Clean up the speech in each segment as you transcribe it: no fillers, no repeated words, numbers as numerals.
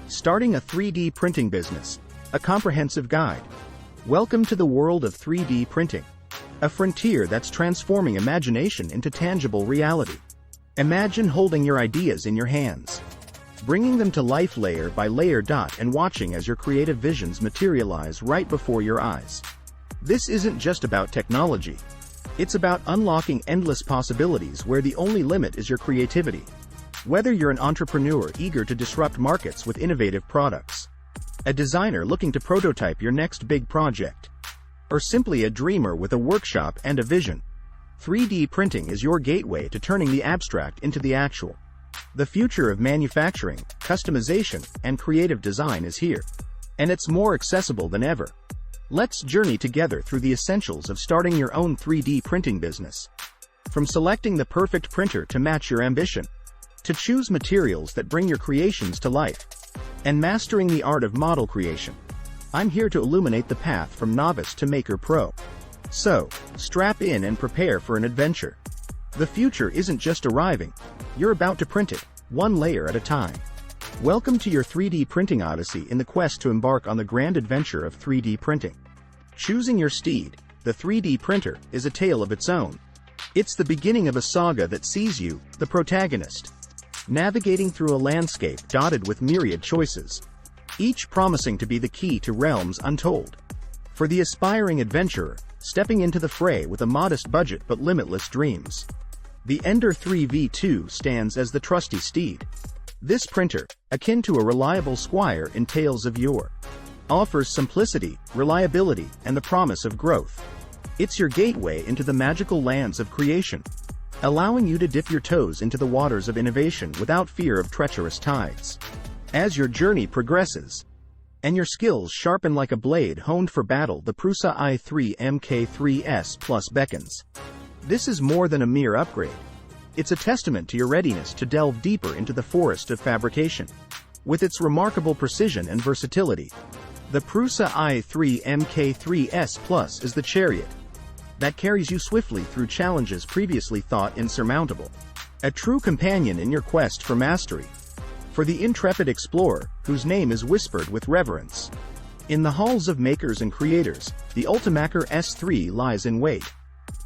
Starting a 3D printing business, a comprehensive guide. Welcome to the world of 3D printing, a frontier that's transforming imagination into tangible reality. Imagine holding your ideas in your hands, bringing them to life layer by layer, and watching as your creative visions materialize right before your eyes. This isn't just about technology. It's about unlocking endless possibilities where the only limit is your creativity. Whether you're an entrepreneur eager to disrupt markets with innovative products, a designer looking to prototype your next big project, or simply a dreamer with a workshop and a vision, 3D printing is your gateway to turning the abstract into the actual. The future of manufacturing, customization, and creative design is here, and it's more accessible than ever. Let's journey together through the essentials of starting your own 3D printing business. From selecting the perfect printer to match your ambition, to choose materials that bring your creations to life, and mastering the art of model creation, I'm here to illuminate the path from novice to maker pro. So, strap in and prepare for an adventure. The future isn't just arriving, you're about to print it, one layer at a time. Welcome to your 3D printing odyssey in the quest to embark on the grand adventure of 3D printing. Choosing your steed, the 3D printer, is a tale of its own. It's the beginning of a saga that sees you, the protagonist, navigating through a landscape dotted with myriad choices, each promising to be the key to realms untold. For the aspiring adventurer, stepping into the fray with a modest budget but limitless dreams, the Ender 3 V2 stands as the trusty steed. This printer, akin to a reliable squire in tales of yore, offers simplicity, reliability, and the promise of growth. It's your gateway into the magical lands of creation, allowing you to dip your toes into the waters of innovation without fear of treacherous tides. As your journey progresses, and your skills sharpen like a blade honed for battle, the Prusa i3 MK3S Plus beckons. This is more than a mere upgrade. It's a testament to your readiness to delve deeper into the forest of fabrication. With its remarkable precision and versatility, the Prusa i3 MK3S Plus is the chariot that carries you swiftly through challenges previously thought insurmountable. A true companion in your quest for mastery. For the intrepid explorer, whose name is whispered with reverence in the halls of makers and creators, the Ultimaker S3 lies in wait.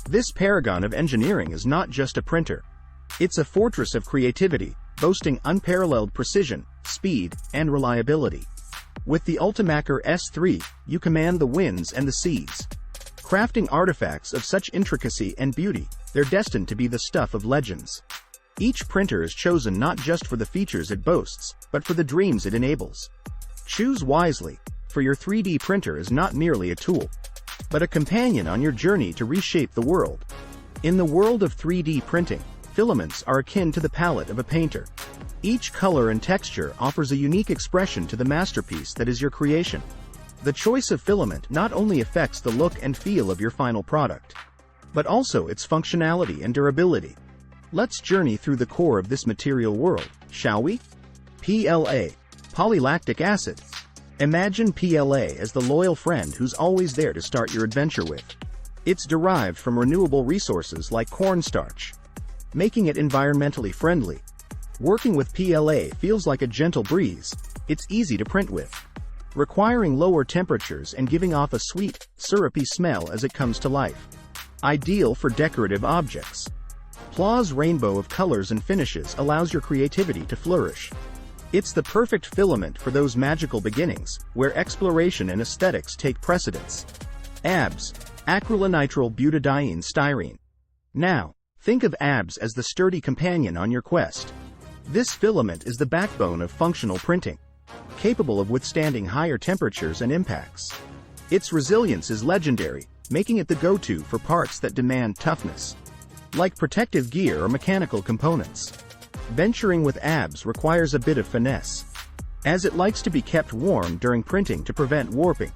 This paragon of engineering is not just a printer. It's a fortress of creativity, boasting unparalleled precision, speed, and reliability. With the Ultimaker S3, you command the winds and the seas, crafting artifacts of such intricacy and beauty, they're destined to be the stuff of legends. Each printer is chosen not just for the features it boasts, but for the dreams it enables. Choose wisely, for your 3D printer is not merely a tool, but a companion on your journey to reshape the world. In the world of 3D printing, filaments are akin to the palette of a painter. Each color and texture offers a unique expression to the masterpiece that is your creation. The choice of filament not only affects the look and feel of your final product, but also its functionality and durability. Let's journey through the core of this material world, shall we? PLA, polylactic acid. Imagine PLA as the loyal friend who's always there to start your adventure with. It's derived from renewable resources like cornstarch, making it environmentally friendly. Working with PLA feels like a gentle breeze. It's easy to print with, requiring lower temperatures and giving off a sweet, syrupy smell as it comes to life. Ideal for decorative objects. PLA's rainbow of colors and finishes allows your creativity to flourish. It's the perfect filament for those magical beginnings, where exploration and aesthetics take precedence. ABS, acrylonitrile butadiene styrene. Now, think of ABS as the sturdy companion on your quest. This filament is the backbone of functional printing, capable of withstanding higher temperatures and impacts. Its resilience is legendary, making it the go-to for parts that demand toughness, like protective gear or mechanical components. Venturing with ABS requires a bit of finesse, as it likes to be kept warm during printing to prevent warping.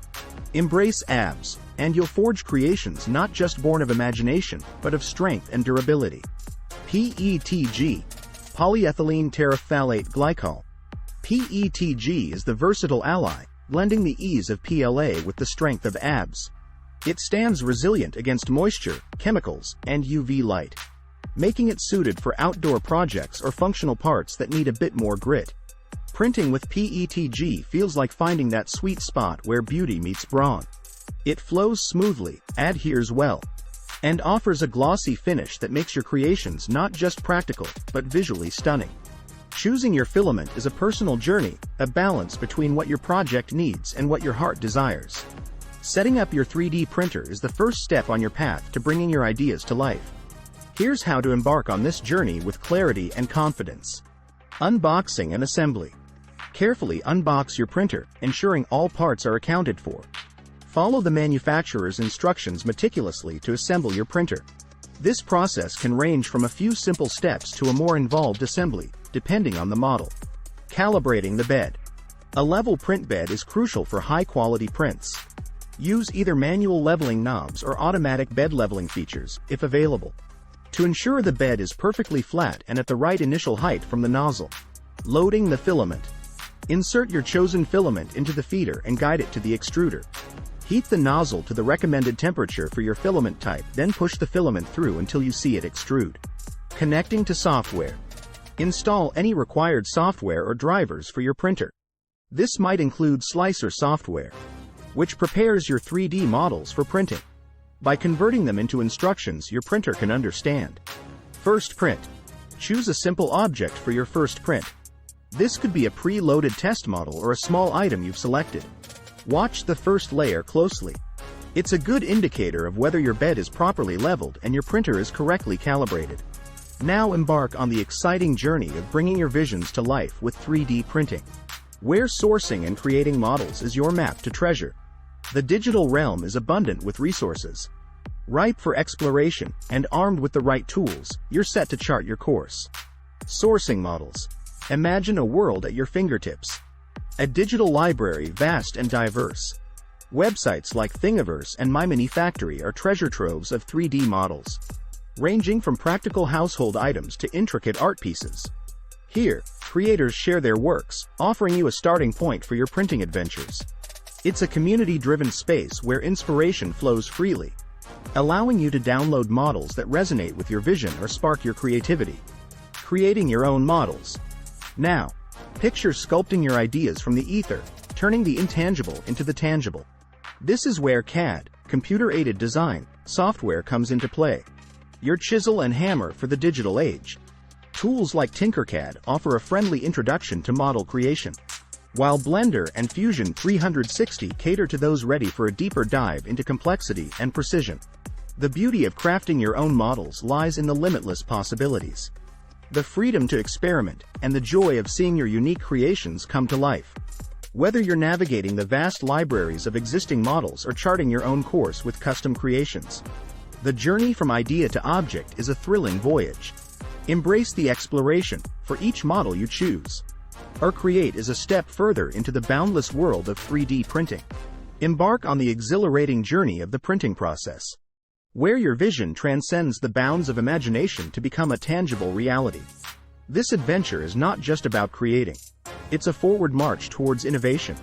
Embrace ABS, and you'll forge creations not just born of imagination, but of strength and durability. PETG, polyethylene terephthalate glycol. PETG is the versatile ally, blending the ease of PLA with the strength of ABS. It stands resilient against moisture, chemicals, and UV light, making it suited for outdoor projects or functional parts that need a bit more grit. Printing with PETG feels like finding that sweet spot where beauty meets brawn. It flows smoothly, adheres well, and offers a glossy finish that makes your creations not just practical, but visually stunning. Choosing your filament is a personal journey, a balance between what your project needs and what your heart desires. Setting up your 3D printer is the first step on your path to bringing your ideas to life. Here's how to embark on this journey with clarity and confidence. Unboxing and assembly. Carefully unbox your printer, ensuring all parts are accounted for. Follow the manufacturer's instructions meticulously to assemble your printer. This process can range from a few simple steps to a more involved assembly, depending on the model. Calibrating the bed. A level print bed is crucial for high-quality prints. Use either manual leveling knobs or automatic bed leveling features, if available, to ensure the bed is perfectly flat and at the right initial height from the nozzle. Loading the filament. Insert your chosen filament into the feeder and guide it to the extruder. Heat the nozzle to the recommended temperature for your filament type, then push the filament through until you see it extrude. Connecting to software. Install any required software or drivers for your printer. This might include Slicer software, which prepares your 3D models for printing. By converting them into instructions your printer can understand. First print. Choose a simple object for your first print. This could be a pre-loaded test model or a small item you've selected. Watch the first layer closely. It's a good indicator of whether your bed is properly leveled and your printer is correctly calibrated. Now embark on the exciting journey of bringing your visions to life with 3D printing, where sourcing and creating models is your map to treasure. The digital realm is abundant with resources. Ripe for exploration, and armed with the right tools, you're set to chart your course. Sourcing models. Imagine a world at your fingertips. A digital library vast and diverse. Websites like Thingiverse and My Mini Factory are treasure troves of 3D models, ranging from practical household items to intricate art pieces. Here, creators share their works, offering you a starting point for your printing adventures. It's a community-driven space where inspiration flows freely, allowing you to download models that resonate with your vision or spark your creativity. Creating your own models. Now, picture sculpting your ideas from the ether, turning the intangible into the tangible. This is where CAD, computer-aided design, software comes into play. Your chisel and hammer for the digital age. Tools like Tinkercad offer a friendly introduction to model creation, while Blender and Fusion 360 cater to those ready for a deeper dive into complexity and precision. The beauty of crafting your own models lies in the limitless possibilities, the freedom to experiment, and the joy of seeing your unique creations come to life. Whether you're navigating the vast libraries of existing models or charting your own course with custom creations, the journey from idea to object is a thrilling voyage. Embrace the exploration, for each model you choose or create is a step further into the boundless world of 3D printing. Embark on the exhilarating journey of the printing process, where your vision transcends the bounds of imagination to become a tangible reality. This adventure is not just about creating. It's a forward march towards innovation,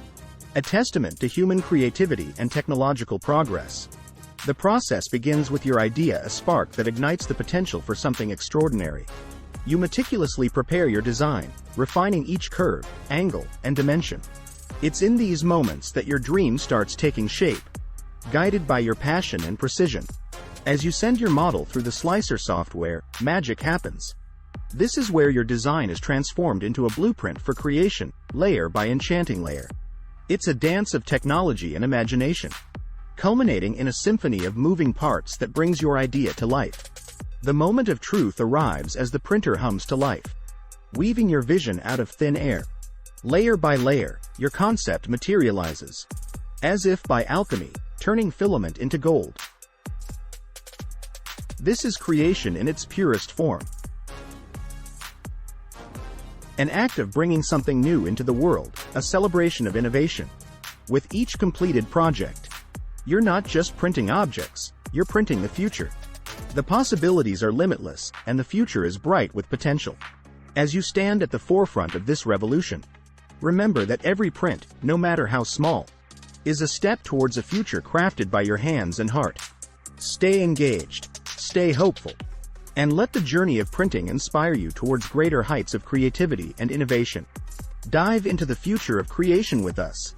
a testament to human creativity and technological progress. The process begins with your idea, a spark that ignites the potential for something extraordinary. You meticulously prepare your design, refining each curve, angle, and dimension. It's in these moments that your dream starts taking shape, guided by your passion and precision. As you send your model through the Slicer software, magic happens. This is where your design is transformed into a blueprint for creation, layer by enchanting layer. It's a dance of technology and imagination, culminating in a symphony of moving parts that brings your idea to life. The moment of truth arrives as the printer hums to life, weaving your vision out of thin air. Layer by layer, your concept materializes, as if by alchemy, turning filament into gold. This is creation in its purest form. An act of bringing something new into the world, a celebration of innovation. With each completed project, you're not just printing objects, you're printing the future. The possibilities are limitless, and the future is bright with potential. As you stand at the forefront of this revolution, remember that every print, no matter how small, is a step towards a future crafted by your hands and heart. Stay engaged, stay hopeful, and let the journey of printing inspire you towards greater heights of creativity and innovation. Dive into the future of creation with us.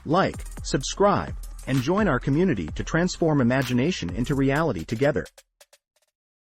Like, subscribe, and join our community to transform imagination into reality together.